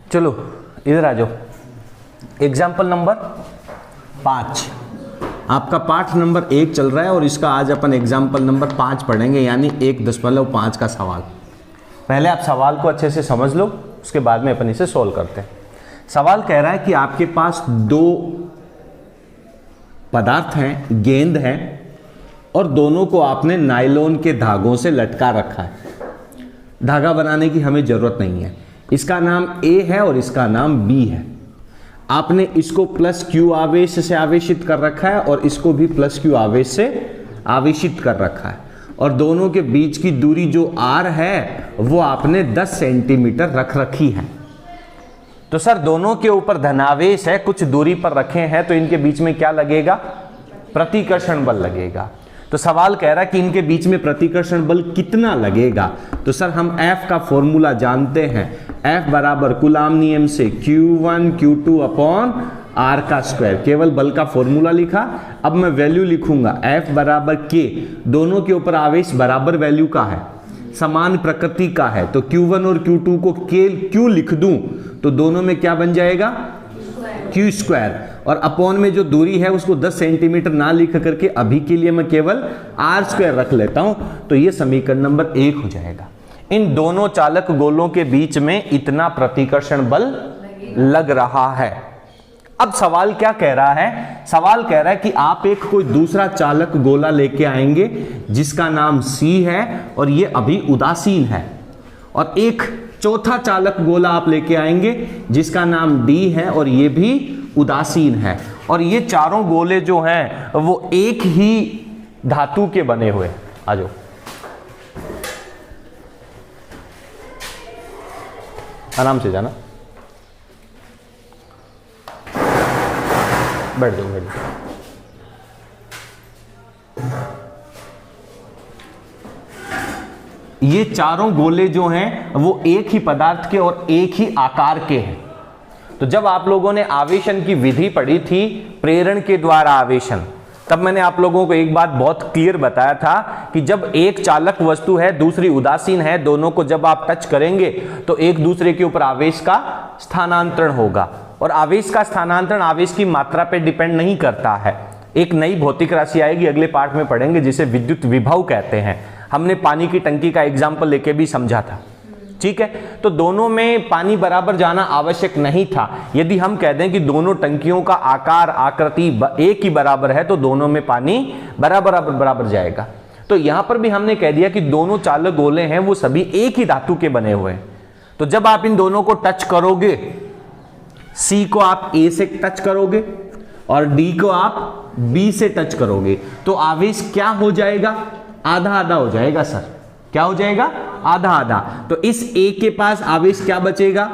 चलो इधर आ जाओ। एग्जाम्पल नंबर 5, आपका पाठ नंबर 1 चल रहा है और इसका आज अपन एग्जाम्पल नंबर 5 पढ़ेंगे, यानी 1.5 का सवाल। पहले आप सवाल को अच्छे से समझ लो, उसके बाद में अपन इसे सोल्व करते हैं। सवाल कह रहा है कि आपके पास 2 पदार्थ हैं, गेंद है, और दोनों को आपने नायलॉन के धागों से लटका रखा है। धागा बनाने की हमें जरूरत नहीं है। इसका नाम A है और इसका नाम B है। आपने इसको प्लस Q आवेश से आवेशित कर रखा है और इसको भी प्लस Q आवेश से आवेशित कर रखा है, और दोनों के बीच की दूरी जो R है वो आपने 10 सेंटीमीटर रख रखी है। तो सर दोनों के ऊपर धनावेश है, कुछ दूरी पर रखे हैं, तो इनके बीच में क्या लगेगा? प्रतिकर्षण बल लगेगा। तो सवाल कह रहा है कि इनके बीच में प्रतिकर्षण बल कितना लगेगा। तो सर हम F का फॉर्मूला जानते हैं, F बराबर कूलाम नियम से Q1 Q2 अपॉन R का स्क्वायर। केवल बल का फॉर्मूला लिखा। अब मैं वैल्यू लिखूंगा F बराबर K, दोनों के ऊपर आवेश बराबर वैल्यू का है, समान प्रकृति का है, तो Q1 और Q2 को Q लिख दूं तो दोनों में क्या बन जाएगा? Q square. और अपॉन में जो दूरी है उसको 10 सेंटीमीटर ना लिख करके अभी के लिए मैं केवल R स्क्वायर रख लेता हूं, तो ये समीकरण नंबर 1 हो जाएगा। इन दोनों चालक गोलों के बीच में इतना प्रतिकर्षण बल लग रहा है। अब सवाल क्या कह रहा है? सवाल कह रहा है कि आप एक कोई दूसरा चालक गोला लेके आएंगे जिसका नाम C है और ये अभी उदासीन है, और एक चौथा चालक गोला आप लेके आएंगे जिसका नाम D है और ये भी उदासीन है, और ये चारों गोले जो हैं वो एक ही धातु के बने हुए। आ जाओ, आराम से जाना, बैठ जाओ बैठ जाओ। ये चारों गोले जो हैं वो एक ही पदार्थ के और एक ही आकार के हैं। तो जब आप लोगों ने आवेशन की विधि पढ़ी थी, प्रेरण के द्वारा आवेशन, तब मैंने आप लोगों को एक बात बहुत क्लियर बताया था कि जब एक चालक वस्तु है दूसरी उदासीन है, दोनों को जब आप टच करेंगे तो एक दूसरे के ऊपर आवेश का स्थानांतरण होगा, और आवेश का स्थानांतरण आवेश की मात्रा पर डिपेंड नहीं करता है। एक नई भौतिक राशि आएगी, अगले पार्ट में पढ़ेंगे, जिसे विद्युत विभव कहते हैं। हमने पानी की टंकी का एग्जाम्पल लेके भी समझा था, ठीक है। तो दोनों में पानी बराबर जाना आवश्यक नहीं था। यदि हम कह दें कि दोनों टंकियों का आकार आकृति एक ही बराबर है तो दोनों में पानी बराबर जाएगा। तो यहां पर भी हमने कह दिया कि दोनों चालक गोले हैं वो सभी एक ही धातु के बने हुए हैं। तो जब आप इन दोनों को टच करोगे, C को आप A से टच करोगे और D को आप B से टच करोगे, तो आवेश क्या हो जाएगा? आधा आधा हो जाएगा सर। क्या हो जाएगा? आधा आधा। तो इस A के पास आवेश क्या बचेगा?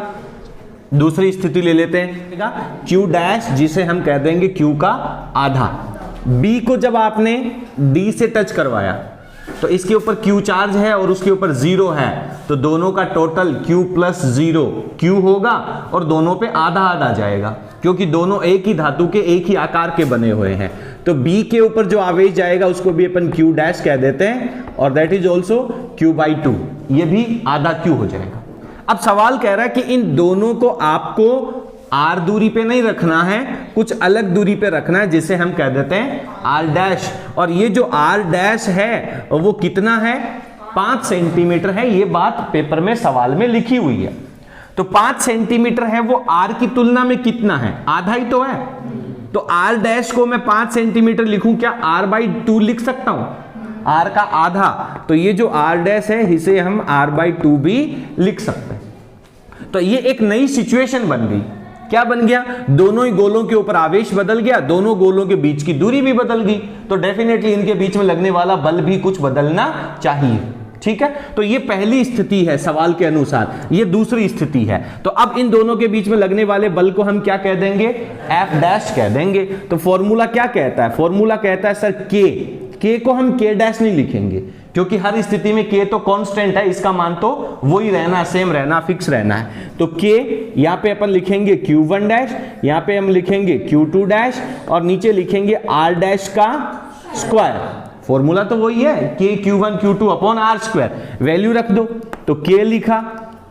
दूसरी स्थिति ले लेते हैं, Q डैश, जिसे हम कह देंगे Q का आधा। B को जब आपने D से टच करवाया तो इसके ऊपर Q चार्ज है और उसके ऊपर 0 है, तो दोनों का टोटल Q प्लस 0 Q होगा, और दोनों पे आधा आधा जाएगा क्योंकि दोनों एक ही धातु के एक ही आकार के बने हुए हैं। तो B के ऊपर जो आवेश जाएगा उसको भी अपन Q डैश कह देते हैं, और दैट इज ऑल्सो Q/2, ये भी आधा Q हो जाएगा। अब सवाल कह रहा है कि इन दोनों को आपको R दूरी पे नहीं रखना है, कुछ अलग दूरी पे रखना है, जिसे हम कह देते हैं R डैश। और ये जो R डैश है वो कितना है? 5 सेंटीमीटर है। ये बात पेपर में सवाल में लिखी हुई है। तो 5 सेंटीमीटर है वो R की तुलना में कितना है? आधा ही तो है। तो R डैश को मैं 5 सेंटीमीटर लिखूं, क्या R/2 लिख सकता हूं? R का आधा, तो ये जो R डैश है इसे हम R/2 भी लिख सकते हैं। तो ये एक नई सिचुएशन बन गई। क्या बन गया? दोनों ही गोलों के ऊपर आवेश बदल गया, दोनों गोलों के बीच की दूरी भी बदल गई, तो डेफिनेटली इनके बीच में लगने वाला बल भी कुछ बदलना चाहिए, ठीक है। तो ये पहली स्थिति है सवाल के अनुसार, ये दूसरी स्थिति है। तो अब इन दोनों के बीच में लगने वाले बल को हम क्या कह देंगे? F डैश कह देंगे। तो फॉर्मूला क्या कहता है? फॉर्मूला कहता है सर K को हम K डैश नहीं लिखेंगे क्योंकि हर स्थिति में K तो कांस्टेंट है, इसका मान तो वही रहना, सेम रहना, फिक्स रहना है। तो K यहाँ पे अपन लिखेंगे Q1 डैश, यहाँ पे हम लिखेंगे Q2 डैश, और नीचे लिखेंगे R डैश का स्क्वायर। फॉर्मूला तो वही है, K Q1 Q2 upon R square. Value रख दो, तो K लिखा,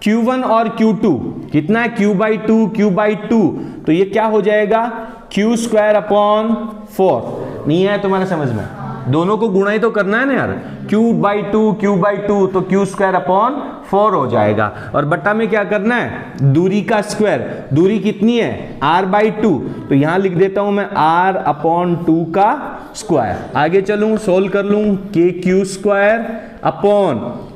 Q1 और Q2 कितना है, Q/2 Q/2, तो ये क्या हो जाएगा, Q²/4। नहीं है तुम्हारे समझ में, दोनों को गुणा ही तो करना है ना यार, Q/2 Q/2 तो Q²/4 हो जाएगा, और बट्टा में क्या करना है, दूरी का स्क्वायर, दूरी कितनी है R/2, तो यहां लिख देता हूं मैं R/2 का स्क्वायर। आगे चलूं, सोल्व कर लूं, KQ²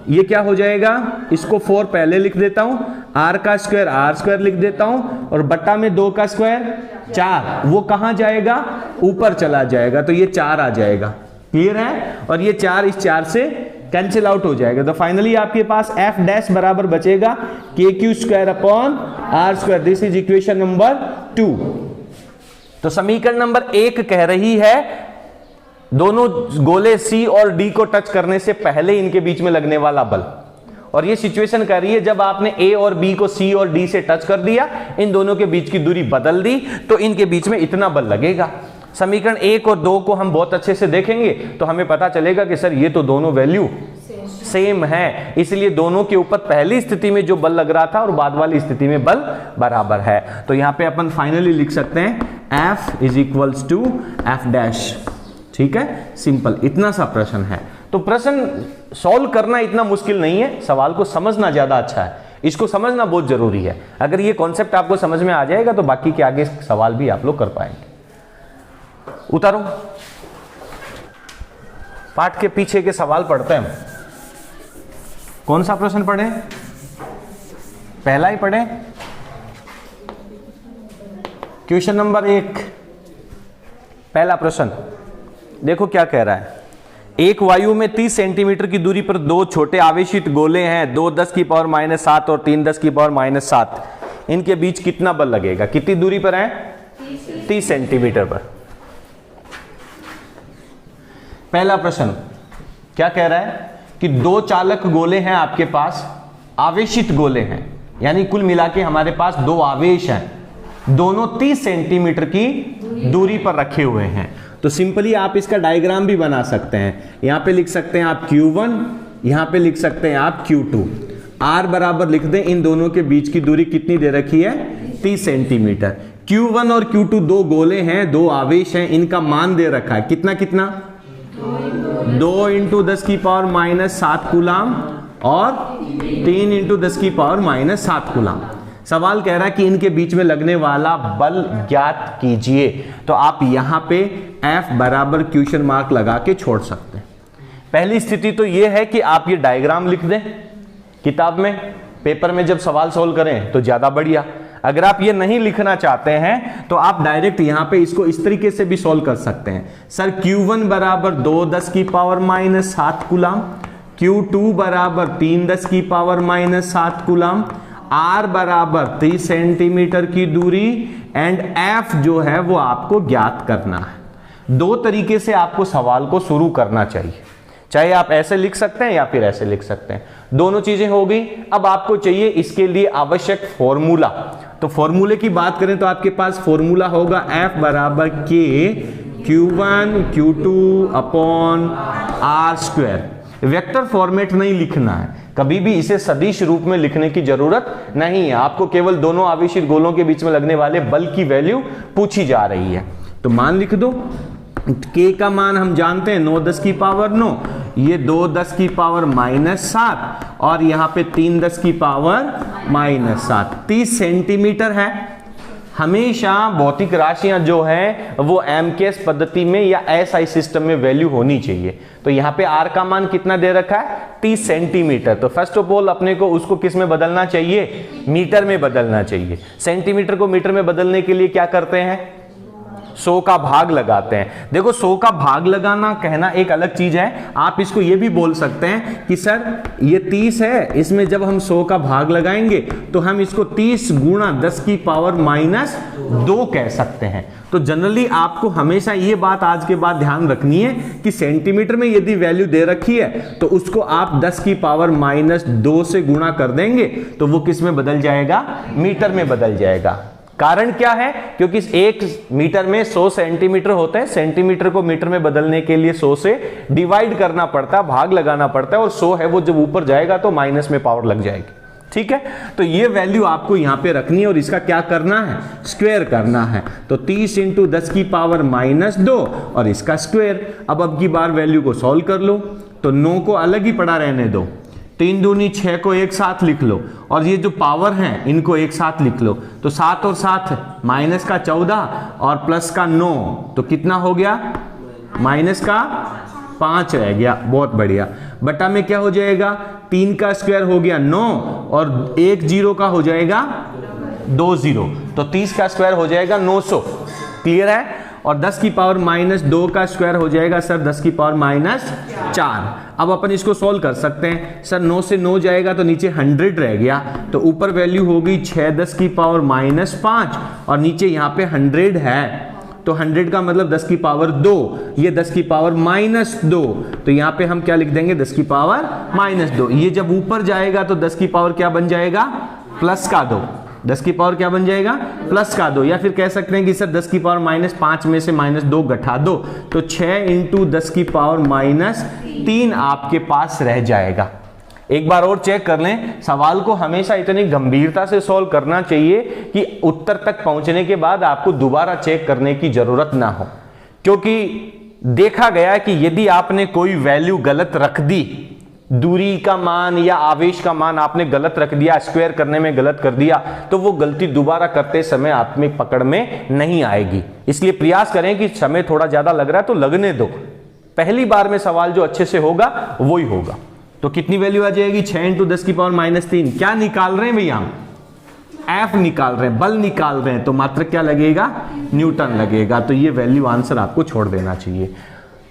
ये क्या हो जाएगा, इसको 4 पहले लिख देता हूं, R का स्क्वायर R² लिख देता हूं, और बट्टा में 2 का स्क्वायर 4, वो कहां जाएगा, ऊपर चला जाएगा, तो ये 4 आ जाएगा। क्लियर है, और ये 4 इस 4 से कैंसिल आउट हो जाएगा, तो फाइनली आपके पास f डैश बराबर बचेगा KQ²/R²। This is equation number 2। तो समीकरण नंबर 1 कह रही है दोनों गोले C और D को टच करने से पहले इनके बीच में लगने वाला बल, और ये सिचुएशन कर रही है जब आपने A और B को C और D से टच कर दिया, इन दोनों के बीच की दूरी बदल दी, तो इनके बीच में इतना बल लगेगा। समीकरण 1 और 2 को हम बहुत अच्छे से देखेंगे तो हमें पता चलेगा कि सर ये तो दोनों वैल्यू सेम है, इसलिए दोनों के ऊपर पहली स्थिति में जो बल लग रहा था और बाद वाली स्थिति में बल बराबर है। तो यहां पे अपन फाइनली लिख सकते हैं F = F डैश। ठीक है, सिंपल, इतना सा प्रश्न है। तो प्रश्न सॉल्व करना इतना मुश्किल नहीं है, सवाल को समझना ज्यादा अच्छा है, इसको समझना बहुत जरूरी है। अगर ये कॉन्सेप्ट आपको समझ में आ जाएगा तो बाकी के आगे सवाल भी आप लोग कर पाएंगे। उतारो, पाठ के पीछे के सवाल पढ़ते हैं। कौन सा प्रश्न पढ़े, पहला ही पढ़े, क्वेश्चन नंबर 1, पहला प्रश्न देखो क्या कह रहा है। एक वायु में 30 सेंटीमीटर की दूरी पर दो छोटे आवेशित गोले हैं, 2 10⁻⁷ और 3 10⁻⁷। इनके बीच कितना बल लगेगा, कितनी दूरी पर है, 30 सेंटीमीटर पर। पहला प्रश्न क्या कह रहा है कि दो चालक गोले हैं आपके पास, आवेशित गोले हैं, यानी कुल मिला के हमारे पास दो आवेश हैं, दोनों 30 सेंटीमीटर की दूरी पर रखे हुए हैं। तो सिंपली आप इसका डायग्राम भी बना सकते हैं, यहां पे लिख सकते हैं आप Q1, यहां पे लिख सकते हैं आप Q2। R बराबर लिख दें, इन दोनों के बीच की दूरी कितनी दे रखी है, 30 सेंटीमीटर। Q1 और Q2 दो गोले हैं, दो आवेश हैं, इनका मान दे रखा है कितना कितना, 2 × 10⁻⁷ कूलाम और 3 × 10⁻⁷ कूलाम। सवाल कह रहा है कि इनके बीच में लगने वाला बल ज्ञात कीजिए। तो आप यहां पे F बराबर क्वेश्चन मार्क लगा के छोड़ सकते हैं। पहली स्थिति तो यह है कि आप ये डायग्राम लिख दें किताब में, पेपर में जब सवाल सोल्व करें तो ज्यादा बढ़िया। अगर आप ये नहीं लिखना चाहते हैं तो आप डायरेक्ट यहां पे इसको इस तरीके से भी सोल्व कर सकते हैं। सर Q1 बराबर 2 10⁻⁷ कूलाम, Q2 बराबर 3 10⁻⁷ कूलाम, R बराबर 30 सेंटीमीटर की दूरी, एंड F जो है वो आपको ज्ञात करना है। दो तरीके से आपको सवाल को शुरू करना चाहिए, चाहे आप ऐसे लिख सकते हैं या फिर ऐसे लिख सकते हैं, दोनों चीजें हो गई। अब आपको चाहिए इसके लिए आवश्यक फॉर्मूला। तो फॉर्मूले की बात करें तो आपके पास फॉर्मूला होगा F बराबर K Q1 Q2/R²। Vector format नहीं लिखना है, कभी भी इसे सदिश रूप में लिखने की जरूरत नहीं है। आपको केवल दोनों आवेशित गोलों के बीच में लगने वाले बल की वैल्यू पूछी जा रही है। तो मान लिख दो, K का मान हम जानते हैं 9 10⁻⁹, ये 2 10⁻⁷, और यहां पे 3 10⁻⁷। 30 सेंटीमीटर है। हमेशा भौतिक राशियां जो हैं वो एमकेएस पद्धति में या एसआई सिस्टम में वैल्यू होनी चाहिए। तो यहां पे आर का मान कितना दे रखा है, 30 सेंटीमीटर। तो फर्स्ट ऑफ ऑल अपने को उसको किस में बदलना चाहिए, मीटर में बदलना चाहिए। सेंटीमीटर को मीटर में बदलने के लिए क्या करते हैं, 100 का भाग लगाते हैं। देखो 100 का भाग लगाना कहना एक अलग चीज है, आप इसको ये भी बोल सकते हैं कि सर ये 30 है, इसमें जब हम 100 का भाग लगाएंगे तो हम इसको 30 × 10⁻⁻² कह सकते हैं। तो जनरली आपको हमेशा ये बात आज के बाद ध्यान रखनी है कि सेंटीमीटर में यदि वैल्यू दे रखी है तो उसको आप 10⁻⁻² से गुणा कर देंगे तो वो किस में बदल जाएगा, मीटर में बदल जाएगा। कारण क्या है, क्योंकि 1 मीटर में 100 सेंटीमीटर होते हैं, सेंटीमीटर को मीटर में बदलने के लिए 100 से डिवाइड करना पड़ता है, भाग लगाना पड़ता है, और 100 है वो जब ऊपर जाएगा तो माइनस में पावर लग जाएगी। ठीक है, तो ये वैल्यू आपको यहां पे रखनी है और इसका क्या करना है, स्क्वायर करना है। तो 30 × 10 की पावर -2 और इसका स्क्वायर। अब की बार वैल्यू को सॉल्व कर लो, तो 9 को अलग ही पड़ा रहने दो, 3 दूनी 6 को एक साथ लिख लो और ये जो पावर है इनको एक साथ लिख लो। तो 7 और 7 माइनस का 14 और प्लस का 9, तो कितना हो गया, माइनस का 5 रह गया। बहुत बढ़िया। बटा में क्या हो जाएगा, 3 का स्क्वायर हो गया 9 और 1 0 का हो जाएगा 2 0, तो 30 का स्क्वायर हो जाएगा 900। क्लियर है। और 10 की पावर -2 का स्क्वायर हो जाएगा सर 10 की पावर -4। अब अपन इसको सोल्व कर सकते हैं सर। 9 से 9 जाएगा तो नीचे 100 रह गया, तो ऊपर वैल्यू होगी 6 10 की पावर -5 और नीचे यहाँ पे 100 है, तो 100 का मतलब 10 की पावर 2, ये 10 की पावर -2, तो यहाँ पे हम क्या लिख देंगे, 10 की पावर -2। ये जब ऊपर जाएगा तो 10 की पावर क्या बन जाएगा, प्लस का 2। 10 की पावर क्या बन जाएगा, प्लस का 2, या फिर कह सकते हैं कि सर 10 की पावर -5 में से -2 घटा दो, तो 6 × 10 की पावर -3 आपके पास रह जाएगा। एक बार और चेक कर लें, सवाल को हमेशा इतनी गंभीरता से सॉल्व करना चाहिए कि उत्तर तक पहुंचने के बाद आपको दोबारा चेक करने की जरूरत ना हो, क्योंकि देखा गया कि यदि आपने कोई वैल्यू गलत रख दी, दूरी का मान या आवेश का मान आपने गलत रख दिया, स्क्वायर करने में गलत कर दिया, तो वो गलती दोबारा करते समय आप में पकड़ में नहीं आएगी। इसलिए प्रयास करें कि समय थोड़ा ज्यादा लग रहा है तो लगने दो, पहली बार में सवाल जो अच्छे से होगा वो ही होगा। तो कितनी वैल्यू आ जाएगी, 6 × 10 की पावर -3। क्या निकाल रहे हैं भैया हम, एफ निकाल रहे हैं, बल निकाल रहे हैं, तो मात्र क्या लगेगा, न्यूटन लगेगा। तो ये वैल्यू आंसर आपको छोड़ देना चाहिए।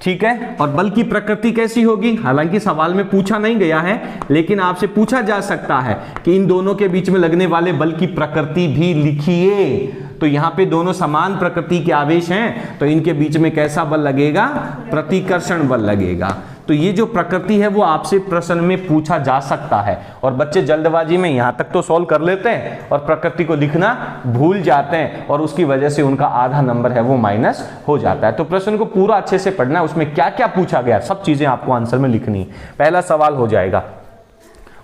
ठीक है। और बल की प्रकृति कैसी होगी, हालांकि सवाल में पूछा नहीं गया है, लेकिन आपसे पूछा जा सकता है कि इन दोनों के बीच में लगने वाले बल की प्रकृति भी लिखिए। तो यहां पे दोनों समान प्रकृति के आवेश हैं, तो इनके बीच में कैसा बल लगेगा, प्रतिकर्षण बल लगेगा। तो ये जो प्रकृति है वो आपसे प्रश्न में पूछा जा सकता है, और बच्चे जल्दबाजी में यहां तक तो सॉल्व कर लेते हैं और प्रकृति को लिखना भूल जाते हैं, और उसकी वजह से उनका आधा नंबर है वो माइनस हो जाता है। तो प्रश्न को पूरा अच्छे से पढ़ना है, उसमें क्या क्या पूछा गया सब चीजें आपको आंसर में लिखनी है। पहला सवाल हो जाएगा,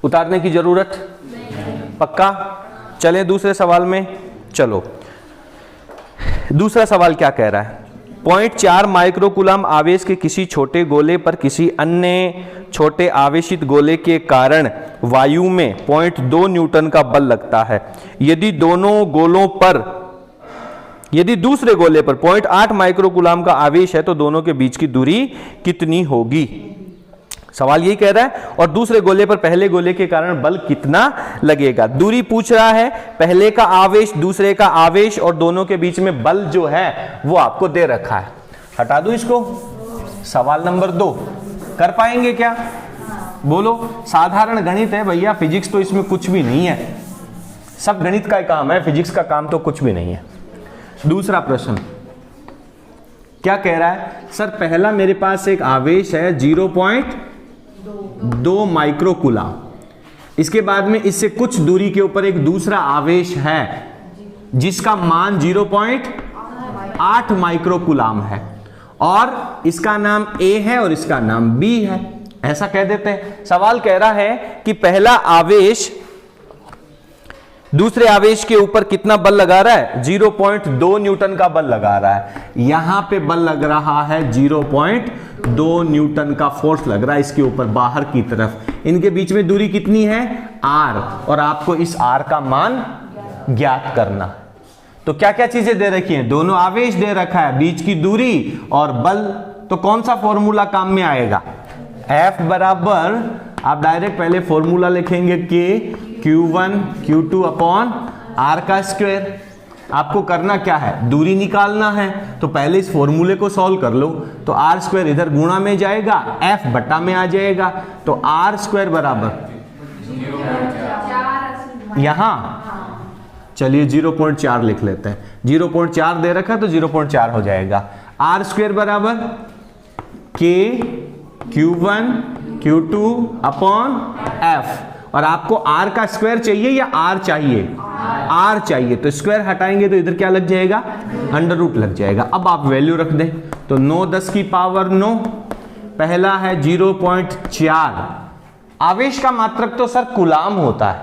उतारने की जरूरत पक्का। चलें दूसरे सवाल में। चलो दूसरा सवाल क्या कह रहा है, 0.4 माइक्रोकूलम आवेश के किसी छोटे गोले पर किसी अन्य छोटे आवेशित गोले के कारण वायु में 0.2 न्यूटन का बल लगता है। यदि दूसरे गोले पर 0.8 माइक्रोकूलम का आवेश है तो दोनों के बीच की दूरी कितनी होगी। सवाल यही कह रहा है, और दूसरे गोले पर पहले गोले के कारण बल कितना लगेगा। दूरी पूछ रहा है, पहले का आवेश, दूसरे का आवेश, और दोनों के बीच में बल जो है वो आपको दे रखा है। हटा दो इसको। सवाल नंबर 2 कर पाएंगे क्या, बोलो। साधारण गणित है भैया, फिजिक्स तो इसमें कुछ भी नहीं है, सब गणित का काम है, फिजिक्स का काम तो कुछ भी नहीं है। दूसरा प्रश्न क्या कह रहा है, सर पहला मेरे पास एक आवेश है 0.2 माइक्रोकूलम, इसके बाद में इससे कुछ दूरी के ऊपर एक दूसरा आवेश है जिसका मान 0.8 माइक्रोकूलम है, और इसका नाम A है और इसका नाम B है, ऐसा कह देते हैं। सवाल कह रहा है कि पहला आवेश दूसरे आवेश के ऊपर कितना बल लगा रहा है, 0.2 न्यूटन का बल लगा रहा है। यहां पे बल लग रहा है 0.2 न्यूटन का फोर्स लग रहा है इसके ऊपर बाहर की तरफ। इनके बीच में दूरी कितनी है, r, और आपको इस r का मान ज्ञात करना। तो क्या क्या चीजें दे रखी हैं, दोनों आवेश दे रखा है, बीच की दूरी और बल। तो कौन सा फॉर्मूला काम में आएगा, F बराबर, आप डायरेक्ट पहले फॉर्मूला लिखेंगे K Q1 Q2 upon R का स्क्वायर। आपको करना क्या है, दूरी निकालना है, तो पहले इस फॉर्मूले को सॉल्व कर लो। तो R स्क्वायर इधर गुणा में जाएगा, F बटा में आ जाएगा, तो R स्क्वायर बराबर यहां, चलिए 0.4 लिख लेते हैं, 0.4 दे रखा है तो 0.4 हो जाएगा। R स्क्वायर बराबर K Q1 Q2 upon F, और आपको R का स्क्वायर चाहिए या R चाहिए, R चाहिए, तो स्क्वायर हटाएंगे तो इधर क्या लग जाएगा, अंडर रूट लग जाएगा। अब आप वैल्यू रख दें, तो 9 10 की पावर 9, पहला है 0.4। आवेश का मात्रक तो सर कूलाम होता है,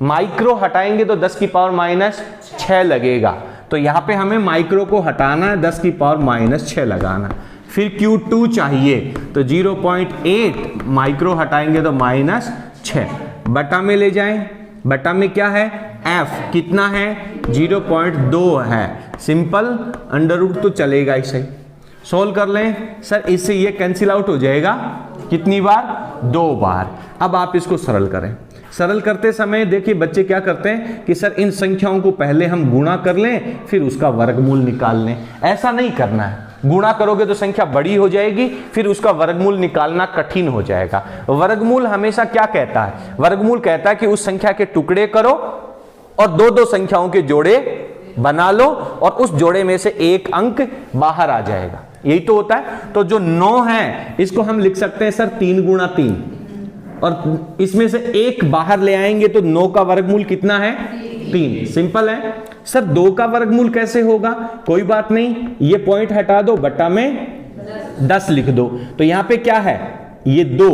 माइक्रो हटाएंगे तो 10 की पावर माइनस 6 लगेगा। तो यहां पे हमें माइक्रो को हटाना है, 10 की पावर माइनस 6 लगाना। फिर Q2 चाहिए तो 0.8 माइक्रो हटाएंगे तो माइनस 6, बटा में ले जाएं, बटा में क्या है F कितना है 0.2 है। सिंपल, अंडर रूट तो चलेगा ही सही। सोल्व कर लें सर, इससे ये कैंसिल आउट हो जाएगा कितनी बार, 2 बार। अब आप इसको सरल करें। सरल करते समय देखिए बच्चे क्या करते हैं कि सर इन संख्याओं को पहले हम गुणा कर लें फिर उसका वर्गमूल निकाल लें। ऐसा नहीं करना है, गुणा करोगे तो संख्या बड़ी हो जाएगी, फिर उसका वर्गमूल निकालना कठिन हो जाएगा। वर्गमूल हमेशा क्या कहता है, वर्गमूल कहता है कि उस संख्या के टुकड़े करो और दो दो संख्याओं के जोड़े बना लो और उस जोड़े में से एक अंक बाहर आ जाएगा, यही तो होता है। तो जो 9 है इसको हम लिख सकते हैं सर 3 गुणा 3, और इसमें से एक बाहर ले आएंगे तो 9 का वर्गमूल कितना है 3। सिंपल है सर। 2 का वर्गमूल कैसे होगा, कोई बात नहीं, ये पॉइंट हटा दो, बटा में 10 लिख दो। तो यहां पे क्या है, ये 2,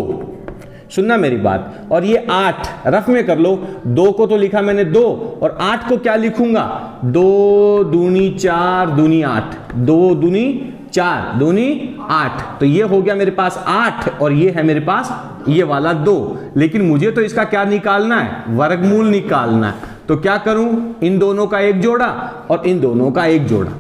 सुनना मेरी बात, और ये 8 रफ में कर लो। 2 को तो लिखा मैंने 2 और 8 को क्या लिखूंगा, 2 दूनी 4 दूनी 8, 2 दूनी 4 दूनी 8। तो ये हो गया मेरे पास 8 और ये है मेरे पास ये वाला 2। लेकिन मुझे तो इसका क्या निकालना है, वर्गमूल निकालना है। तो क्या करूं, इन दोनों का एक जोड़ा और इन दोनों का एक जोड़ा।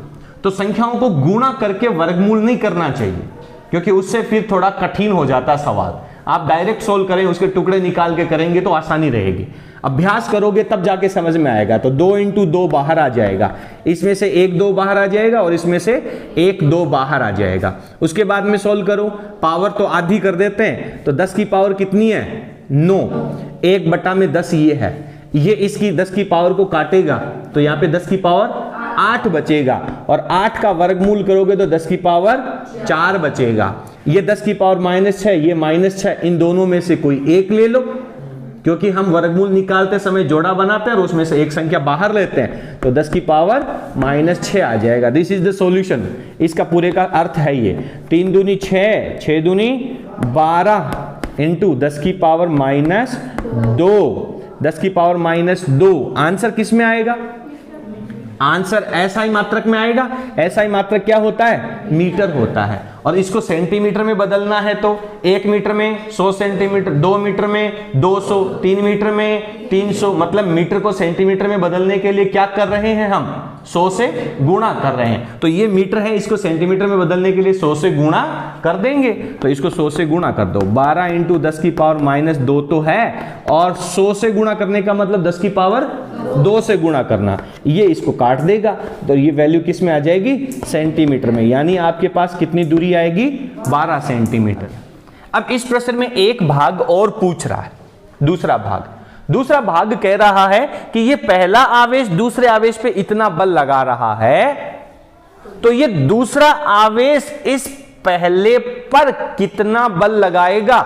तो संख्याओं को गुणा करके वर्गमूल नहीं करना चाहिए, क्योंकि उससे फिर थोड़ा कठिन हो जाता सवाल। आप डायरेक्ट सोल्व करें, उसके टुकड़े निकाल के करेंगे तो आसानी रहेगी। अभ्यास करोगे तब जाके समझ में आएगा। तो 2 × 2 बाहर आ जाएगा, इसमें से 1 2 बाहर आ जाएगा और इसमें से 1 2 बाहर आ जाएगा। उसके बाद में सोल्व करो, पावर तो आधी कर देते हैं। तो 10 की पावर कितनी है 9, 1 बटा में 10 ये है, ये इसकी 10 की पावर को काटेगा तो यहाँ पे 10 की पावर 8 बचेगा, और 8 का वर्गमूल करोगे तो 10 की पावर 4 बचेगा। ये 10 की पावर -6, ये -6, इन दोनों में से कोई एक ले लो, क्योंकि हम वर्गमूल निकालते समय जोड़ा बनाते हैं और उसमें से एक संख्या बाहर लेते हैं। तो 10 की पावर -6 आ जाएगा। This is the solution. इसका पूरे का अर्थ है ये 3 दूनी 6, 6 दूनी 12 इंटू 10 की पावर -2, 10 की पावर -2। आंसर किस में आएगा, आंसर SI मात्रक में आएगा। SI मात्रक क्या होता है, मीटर होता है, और इसको सेंटीमीटर में बदलना है तो 1 मीटर में 100 सेंटीमीटर, 2 मीटर में 200, 3 मीटर में 300। मतलब मीटर को सेंटीमीटर में बदलने के लिए क्या कर रहे हैं हम, 100 से गुणा कर रहे हैं। तो ये मीटर है, इसको सेंटीमीटर में बदलने के लिए 100 से गुणा कर देंगे। तो इसको 100 से गुणा कर दो। 12 × 10 की पावर -2 तो है, और 100 से गुणा करने का मतलब 10 की पावर 2 से गुणा करना। ये इसको काट देगा तो ये वैल्यू किस में आ जाएगी, सेंटीमीटर में। यानी आपके पास कितनी दूरी आएगी, 12 सेंटीमीटर। अब इस प्रश्न में एक भाग और पूछ रहा है, दूसरा भाग कह रहा है कि ये पहला आवेश दूसरे आवेश पे इतना बल लगा रहा है, तो ये दूसरा आवेश इस पहले पर कितना बल लगाएगा।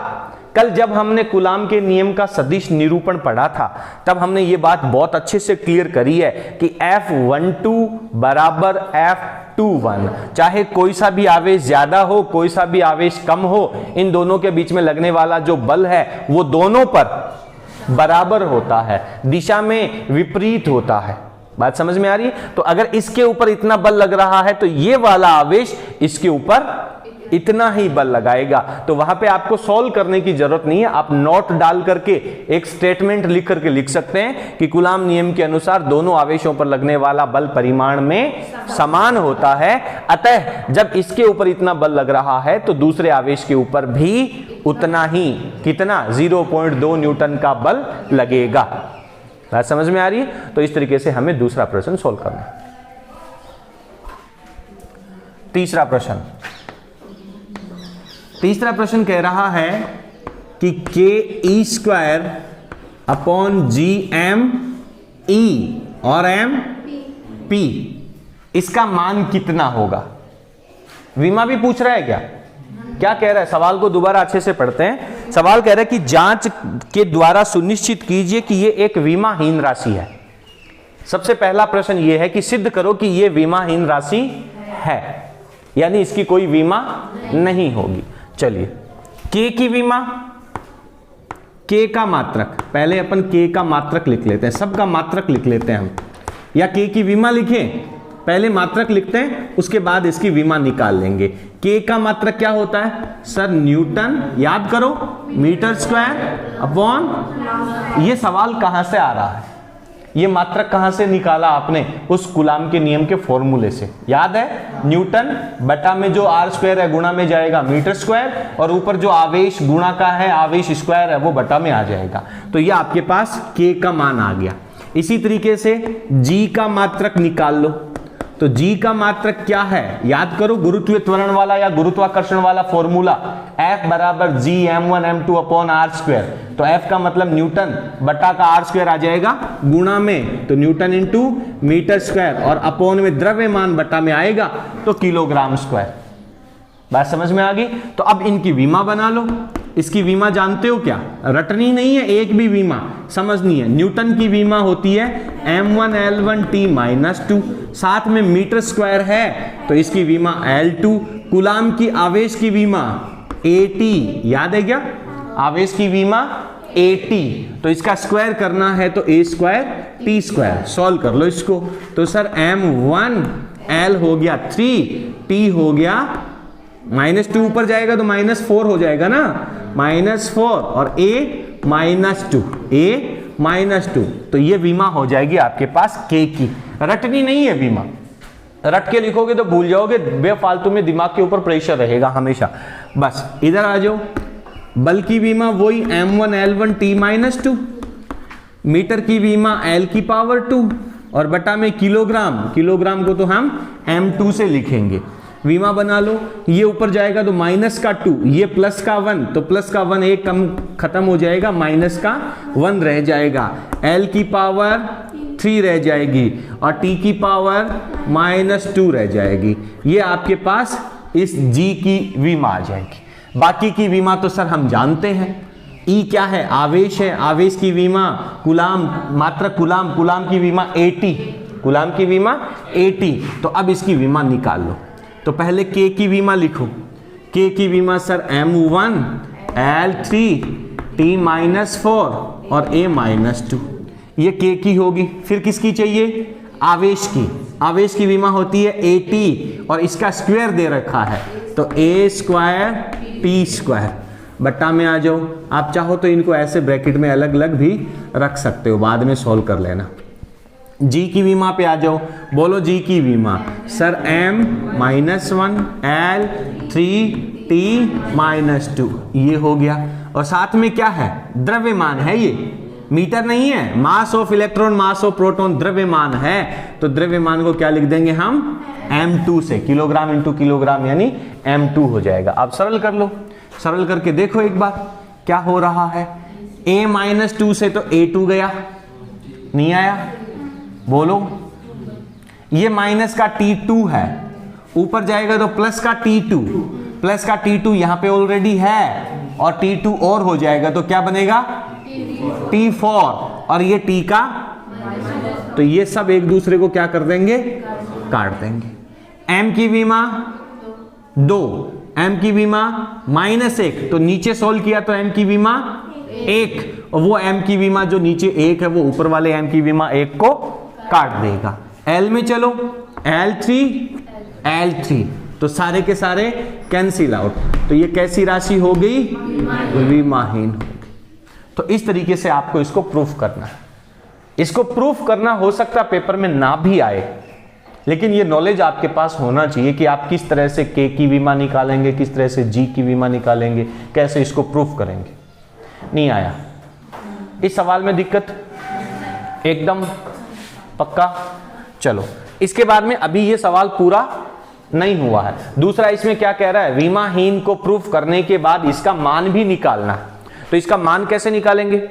कल जब हमने कूलाम के नियम का सदिश निरूपण पढ़ा था तब हमने ये बात बहुत अच्छे से क्लियर करी है कि F12 बराबर F21। चाहे कोई सा भी आवेश ज्यादा हो, कोई सा भी आवेश कम हो, इन दोनों के बीच में लगने वाला जो बल है वो दोनों पर बराबर होता है, दिशा में विपरीत होता है। बात समझ में आ रही है। तो अगर इसके ऊपर इतना बल लग रहा है तो ये वाला आवेश इसके ऊपर इतना ही बल लगाएगा। तो वहां पे आपको सॉल्व करने की जरूरत नहीं है, आप नोट डाल करके एक स्टेटमेंट लिख करके लिख सकते हैं कि कूलाम नियम के अनुसार दोनों आवेशों पर लगने वाला बल परिमाण में समान होता है। अतः जब इसके ऊपर इतना बल लग रहा है तो दूसरे आवेश के ऊपर भी उतना ही, कितना, 0.2 न्यूटन का बल लगेगा। बात समझ में आ रही है। तो इस तरीके से हमें दूसरा प्रश्न सॉल्व करना है। तीसरा प्रश्न कह रहा है कि KE² अपॉन GME और MP, इसका मान कितना होगा। विमा भी पूछ रहा है क्या कह रहा है, सवाल को दोबारा अच्छे से पढ़ते हैं। सवाल कह रहा है कि जांच के द्वारा सुनिश्चित कीजिए कि यह एक विमाहीन राशि है। सबसे पहला प्रश्न यह है कि सिद्ध करो कि यह विमाहीन राशि है, यानी इसकी कोई विमा नहीं होगी। चलिए, K की विमा k का मात्रक, पहले अपन k का मात्रक लिख लेते हैं, सब का मात्रक लिख लेते हैं हम, या k की विमा लिखें, पहले मात्रक लिखते हैं उसके बाद इसकी विमा निकाल लेंगे। k का मात्रक क्या होता है सर? न्यूटन, याद करो, मीटर स्क्वायर अपॉन, ये सवाल कहां से आ रहा है, ये मात्रक कहां से निकाला आपने? उस कूलाम के नियम के फॉर्मूले से, याद है? न्यूटन बटा में जो आर स्क्वायर है गुणा में जाएगा मीटर स्क्वायर, और ऊपर जो आवेश गुणा का है, आवेश स्क्वायर है, वो बटा में आ जाएगा। तो ये आपके पास k का मान आ गया। इसी तरीके से g का मात्रक निकाल लो। तो g का मात्रक क्या है? याद करो, गुरुत्वीय त्वरण वाला या गुरुत्वाकर्षण वाला फॉर्मूला, F बराबर g m1 m2 upon r square. तो F का मतलब न्यूटन बटा का आर स्क्वायर आ जाएगा गुणा में, तो न्यूटन इंटू मीटर स्क्वायर, और अपॉन में द्रव्यमान बटा में आएगा तो किलोग्राम स्क्वायर। बात समझ में आ गई? तो अब इनकी विमा बना लो। इसकी विमा जानते हो क्या? रटनी नहीं है, एक भी विमा समझनी है। न्यूटन की विमा होती है m1L1T-2, साथ में मीटर स्क्वायर है तो इसकी विमा L2। कूलाम की आवेश की विमा AT, याद है क्या? आवेश की विमा AT, तो इसका स्क्वायर करना है तो A square T square. Solve कर लो इसको। तो सर m1L हो गया 3, T हो गया -2, ऊपर जाएगा तो -4 हो जाएगा ना, -4, और A -2, A -2। तो ये विमा हो जाएगी आपके पास K की। रटनी नहीं है विमा, रट के लिखोगे तो भूल जाओगे, बेफालतू में दिमाग के ऊपर प्रेशर रहेगा हमेशा। बस इधर आ जाओ, बल की विमा वही m1L1T-2, मीटर की विमा L⁻², और बटा में किलोग्राम, किलोग्राम को तो हम m2 से लिखेंगे। विमा बना लो, ये ऊपर जाएगा तो -2, ये +1, तो +1 एक कम खत्म हो जाएगा, -1 रह जाएगा, L⁻³ रह जाएगी, और T⁻² रह जाएगी। ये आपके पास इस G की विमा आ जाएगी। बाकी की विमा तो सर हम जानते हैं। E क्या है? आवेश है, आवेश की विमा कूलाम, मात्रक कूलाम, कूलाम की विमा AT, कूलाम की विमा AT। तो अब इसकी विमा निकाल लो। तो पहले K की विमा लिखो। K की विमा सर m1L3T-4 और A-2, ये K की होगी। फिर किसकी चाहिए? आवेश की। आवेश की विमा होती है AT, और इसका स्क्वायर दे रखा है तो A² T²। बट्टा में आ जाओ। आप चाहो तो इनको ऐसे ब्रैकेट में अलग अलग भी रख सकते हो, बाद में सॉल्व कर लेना। G की विमा पे आ जाओ, बोलो G की विमा सर m-1L3T-2, ये हो गया। और साथ में क्या है? द्रव्यमान है, ये मीटर नहीं है, mass of electron, mass of proton द्रव्यमान है। तो द्रव्यमान को क्या लिख देंगे हम? m2 से, किलोग्राम इंटू किलोग्राम यानी m2 हो जाएगा। आप सरल कर लो, सरल करके देखो एक बार क्या हो रहा है। A-2 से तो A2 गया, नहीं आया, बोलो। ये माइनस का T2 है, ऊपर जाएगा तो प्लस का T2, प्लस का T2 यहां पे ऑलरेडी है, और T2 और हो जाएगा तो क्या बनेगा? T4, और ये T का, तो ये सब एक दूसरे को क्या कर देंगे? काट देंगे। M की विमा 2, M की विमा -1, तो नीचे सोल्व किया तो M की विमा 1, और वो M की विमा जो नीचे 1 है वो ऊपर वाले M की विमा 1 को काट देगा। L में चलो, L3, तो सारे के सारे कैंसिल आउट, तो ये कैसी राशि हो गई? विमाहीन हो गई। तो इस तरीके से आपको इसको प्रूफ करना है। इसको प्रूफ करना हो सकता पेपर में ना भी आए, लेकिन ये नॉलेज आपके पास होना चाहिए कि आप किस तरह से K की विमा निकालेंगे, किस तरह से G की विमा निकालेंगे, कैसे इसको प्रूफ करेंगे। नहीं आया इस सवाल में दिक्कत? एकदम पक्का? चलो इसके बाद में, अभी ये सवाल पूरा नहीं हुआ है। दूसरा इसमें क्या कह रहा है? विमाहीन को प्रूफ करने के बाद इसका मान भी निकालना है। तो इसका मान कैसे निकालेंगे?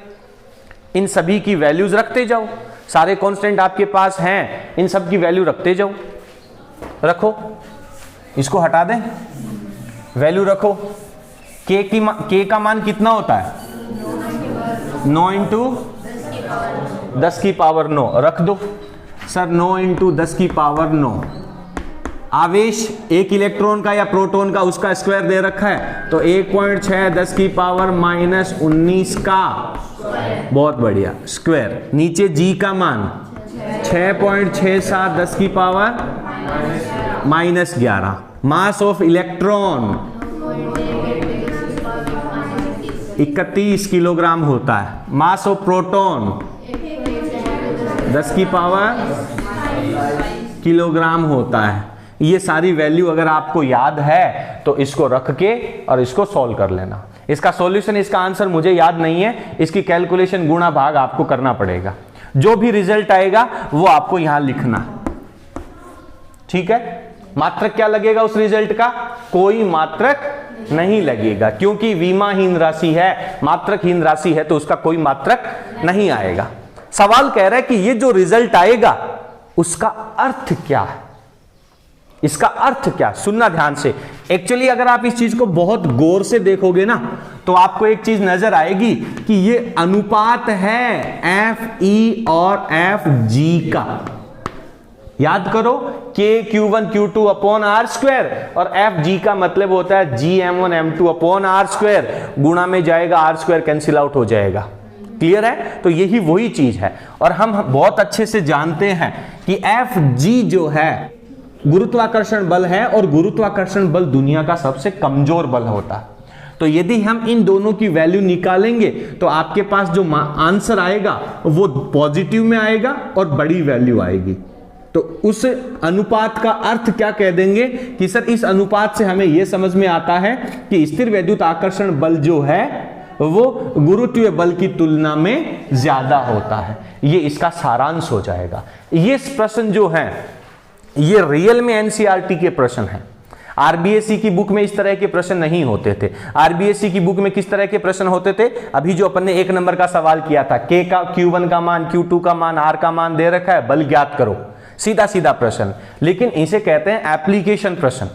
इन सभी की वैल्यूज रखते जाओ, सारे कांस्टेंट आपके पास हैं, इन सब की वैल्यू रखते जाओ। रखो, इसको हटा दें, वैल्यू रखो। K का मान कितना होता है? 9 × 10⁻9 रख दो सर, 9 × 10⁻9, आवेश एक इलेक्ट्रॉन का या प्रोटॉन का उसका स्क्वायर दे रखा है, तो 1.6 10 की पावर -19 का बहुत बढ़िया स्क्वायर। नीचे जी का मान 6.67 10 की power -11। Mass of electron 31 kilogram होता है। मास ऑफ प्रोटॉन 10 की पावर किलोग्राम होता है। ये सारी वैल्यू अगर आपको याद है तो इसको रख के और इसको सॉल्व कर लेना। इसका सॉल्यूशन, इसका आंसर मुझे याद नहीं है, इसकी कैलकुलेशन गुणा भाग आपको करना पड़ेगा। जो भी रिजल्ट आएगा वो आपको यहां लिखना, ठीक है। मात्रक क्या लगेगा उस रिजल्ट का? कोई मात्रक नहीं लगेगा, क्योंकि विमाहीन राशि है, मात्रकहीन राशि है, तो उसका कोई मात्रक नहीं आएगा। सवाल कह रहा है कि ये जो रिजल्ट आएगा उसका अर्थ क्या है, इसका अर्थ क्या? सुनना ध्यान से। एक्चुअली अगर आप इस चीज को बहुत गौर से देखोगे ना तो आपको एक चीज नजर आएगी कि ये अनुपात है Fe और Fg का। याद करो, K Q1 Q2 upon R square, और Fg का मतलब होता है Gm1 M2 upon R square. गुणा में जाएगा, R स्क्वायर कैंसिल आउट हो जाएगा। क्लियर है? तो यही वही चीज है, और हम बहुत अच्छे से जानते हैं कि Fg जो है गुरुत्वाकर्षण बल है, और गुरुत्वाकर्षण बल दुनिया का सबसे कमजोर बल होता है। तो यदि हम इन दोनों की वैल्यू निकालेंगे तो आपके पास जो आंसर आएगा वो पॉजिटिव में आएगा और बड़ी वैल्यू आएगी। तो उस अनुपात का अर्थ क्या कह देंगे कि सर इस अनुपात से हमें यह समझ में आता है कि स्थिर वैद्युत आकर्षण बल जो है वो गुरुत्वीय बल की तुलना में ज्यादा होता है। ये इसका सारांश हो जाएगा। ये प्रश्न जो है ये रियल में एनसीईआरटी के प्रश्न हैं। आरबीएसई की बुक में इस तरह के प्रश्न नहीं होते थे। आरबीएसई की बुक में किस तरह के प्रश्न होते थे? अभी जो अपन ने 1 नंबर का सवाल किया था, के का Q1 का मान, Q2 का मान, R का मान दे रखा है, बल ज्ञात करो, सीधा सीधा प्रश्न। लेकिन इसे कहते हैं एप्लीकेशन प्रश्न।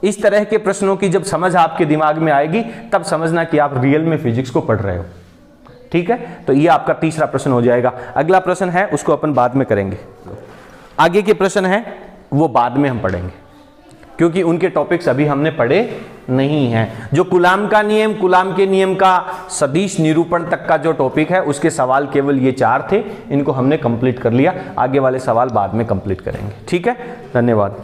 इस तरह के प्रश्नों की जब समझ आपके दिमाग में आएगी तब समझना कि आप रियल में फिजिक्स को पढ़ रहे हो। ठीक है, तो ये आपका तीसरा प्रश्न हो जाएगा। अगला प्रश्न है उसको अपन बाद में करेंगे। आगे के प्रश्न है वो बाद में हम पढ़ेंगे, क्योंकि उनके टॉपिक्स अभी हमने पढ़े नहीं हैं। जो कूलाम का नियम, कूलाम के नियम का सदिश निरूपण तक का जो टॉपिक है उसके सवाल केवल ये 4 थे, इनको हमने कंप्लीट कर लिया। आगे वाले सवाल बाद में कंप्लीट करेंगे। ठीक है, धन्यवाद।